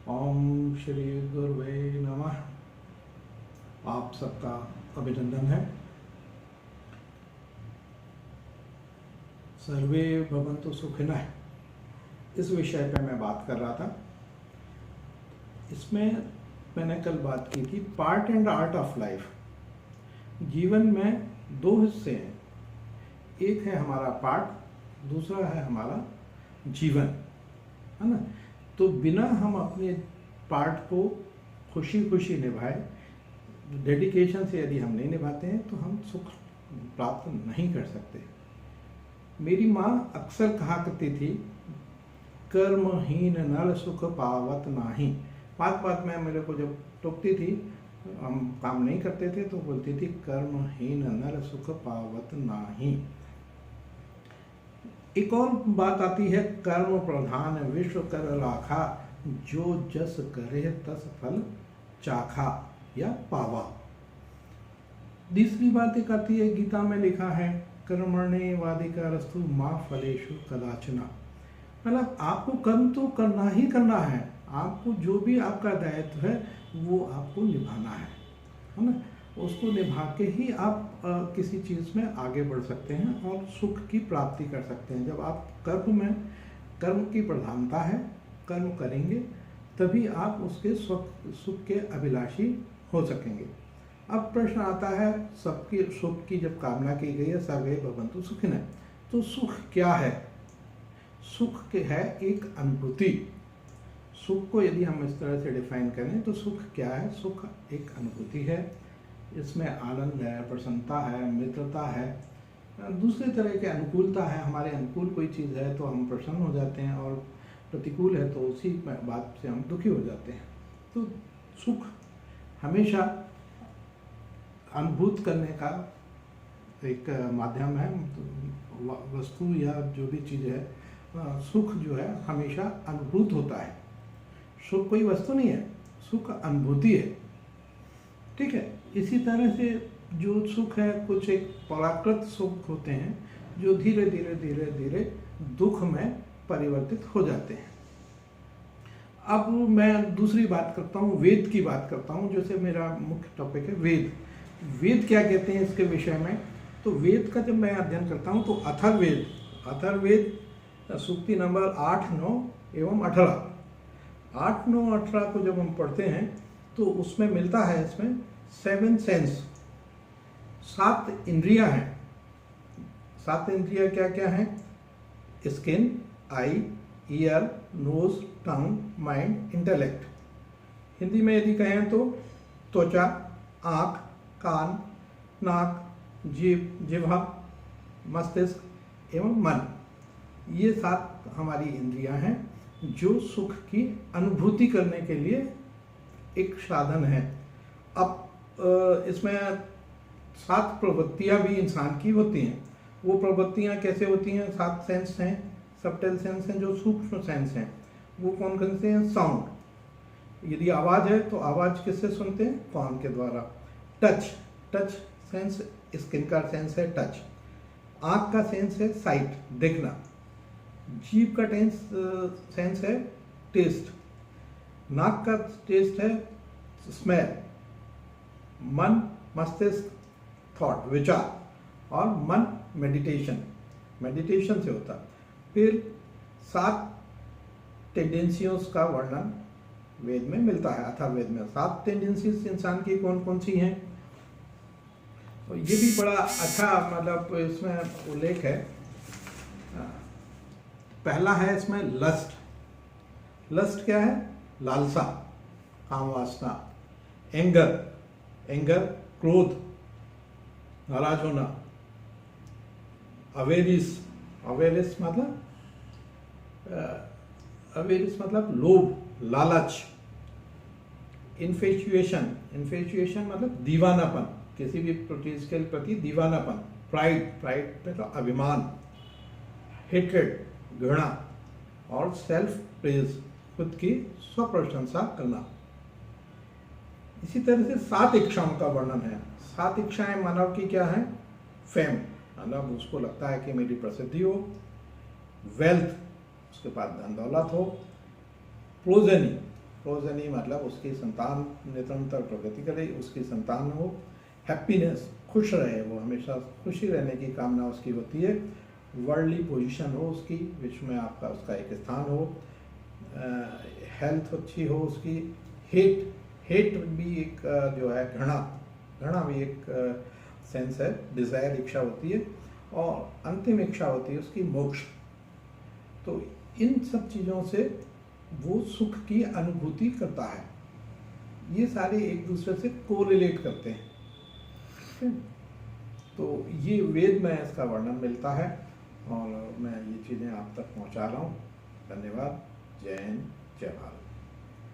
ओम श्री गुरुवे नमः। आप सबका अभिनंदन है। सर्वे भवन्तु सुखिनः, इस विषय पे मैं बात कर रहा था। इसमें मैंने कल बात की थी part and art of life. जीवन में दो हिस्से हैं, एक है हमारा पार्ट, दूसरा है हमारा जीवन, है ना। तो बिना हम अपने पार्ट को खुशी खुशी निभाए, डेडिकेशन से यदि हम नहीं निभाते हैं तो हम सुख प्राप्त नहीं कर सकते। मेरी माँ अक्सर कहा करती थी, कर्महीन नर सुख पावत नाही। बात बात में मेरे को जब टोकती थी, हम काम नहीं करते थे तो बोलती थी, कर्महीन नर सुख पावत नाही। एक और बात आती है, कर्म प्रधान विश्व कर लाखा, जो जस करे तस फल चाखा या पावा। तीसरी बात एक आती है, गीता में लिखा है, कर्मण्येवाधिकारस्तु मा फलेषु कदाचन। मतलब आपको कर्म तो करना ही करना है, आपको जो भी आपका दायित्व है वो आपको निभाना है ना। उसको निभा के ही आप किसी चीज़ में आगे बढ़ सकते हैं और सुख की प्राप्ति कर सकते हैं। जब आप कर्म की प्रधानता है, कर्म करेंगे तभी आप उसके सुख के अभिलाषी हो सकेंगे। अब प्रश्न आता है, सबके सुख की जब कामना की गई है, सर्वे भवन्तु सुखिनः, तो सुख क्या है? सुख के है एक अनुभूति। सुख को यदि हम इस तरह से डिफाइन करें तो सुख क्या है? सुख एक अनुभूति है, इसमें आनंद है, प्रसन्नता है, मित्रता है, दूसरे तरह के अनुकूलता है। हमारे अनुकूल कोई चीज़ है तो हम प्रसन्न हो जाते हैं और प्रतिकूल है तो उसी बात से हम दुखी हो जाते हैं। तो सुख हमेशा अनुभूत करने का एक माध्यम है। वस्तु या जो भी चीज़ है, सुख जो है हमेशा अनुभूत होता है। सुख कोई वस्तु नहीं है, सुख अनुभूति है, ठीक है। इसी तरह से जो सुख है, कुछ एक पराकृत सुख होते हैं जो धीरे धीरे धीरे धीरे दुख में परिवर्तित हो जाते हैं। अब मैं दूसरी बात करता हूँ, वेद की बात करता हूँ, जैसे मेरा मुख्य टॉपिक है वेद। वेद क्या कहते हैं इसके विषय में? तो वेद का जब मैं अध्ययन करता हूँ तो अथर्ववेद सूक्ति नंबर 8, 9 एवं 18, 8, 9, 18 को जब हम पढ़ते हैं तो उसमें मिलता है, इसमें 7 सेंस, 7 इंद्रियां हैं। 7 इंद्रियां क्या क्या हैं? स्किन, आई, ईयर, नोज, टंग, माइंड, इंटेलेक्ट। हिंदी में यदि कहें तो त्वचा, आँख, कान, नाक, जीभ, जिह्वा, मस्तिष्क एवं मन। ये 7 हमारी इंद्रियां हैं जो सुख की अनुभूति करने के लिए एक साधन है। अब इसमें 7 प्रवृत्तियां भी इंसान की होती हैं। वो प्रवृत्तियां कैसे होती हैं? 7 सेंस हैं, सबटल सेंस हैं, जो सूक्ष्म सेंस हैं। वो कौन कौन से हैं? साउंड, यदि आवाज़ है तो आवाज़ किससे सुनते हैं? कान के द्वारा। टच सेंस, स्किन का सेंस है टच। आँख का सेंस है साइट, देखना। जीभ का सेंस है टेस्ट। नाक का टेस्ट है स्मेल। मन, मस्तिष्क, थॉट, विचार। और मन मेडिटेशन से होता। फिर 7 टेंडेंसियों का वर्णन वेद में मिलता है, अथर्ववेद में। 7 टेंडेंसीज इंसान की कौन कौन सी हैं? तो ये भी बड़ा अच्छा मतलब इसमें उल्लेख है। पहला है इसमें लस्ट। लस्ट क्या है? लालसा, काम वासना। एंगर, क्रोध, नाराज होना। अवेरिस मतलब लोभ, लालच। इन्फेचुएशन मतलब दीवानापन, किसी भी चीज के प्रति दीवानापन। प्राइड मतलब अभिमान। हेट्रेड, घृणा। और सेल्फ प्रेज, खुद की स्वप्रशंसा करना। इसी तरह से 7 इच्छाओं का वर्णन है। 7 इच्छाएं मानव की क्या है? फेम, मतलब उसको लगता है कि मेरी प्रसिद्धि हो। वेल्थ, उसके पास धन दौलत हो। प्रोजेनी, प्रोजनी मतलब उसकी संतान निरंतर प्रगति करे, उसकी संतान हो, हैप्पीनेस, खुश रहे, वो हमेशा खुशी रहने की कामना उसकी होती है। वर्ल्डली पोजीशन हो उसकी, विश्व में आपका उसका एक स्थान हो, हेल्थ अच्छी हो उसकी, हेट भी एक जो है घृणा भी एक सेंस है, डिज़ायर इच्छा होती है, और अंतिम इच्छा होती है उसकी मोक्ष। तो इन सब चीज़ों से वो सुख की अनुभूति करता है। ये सारे एक दूसरे से कोरिलेट करते हैं। तो ये वेद में इसका वर्णन मिलता है और मैं ये चीज़ें आप तक पहुंचा रहा हूँ। धन्यवाद। जय हिंद, जय भारत।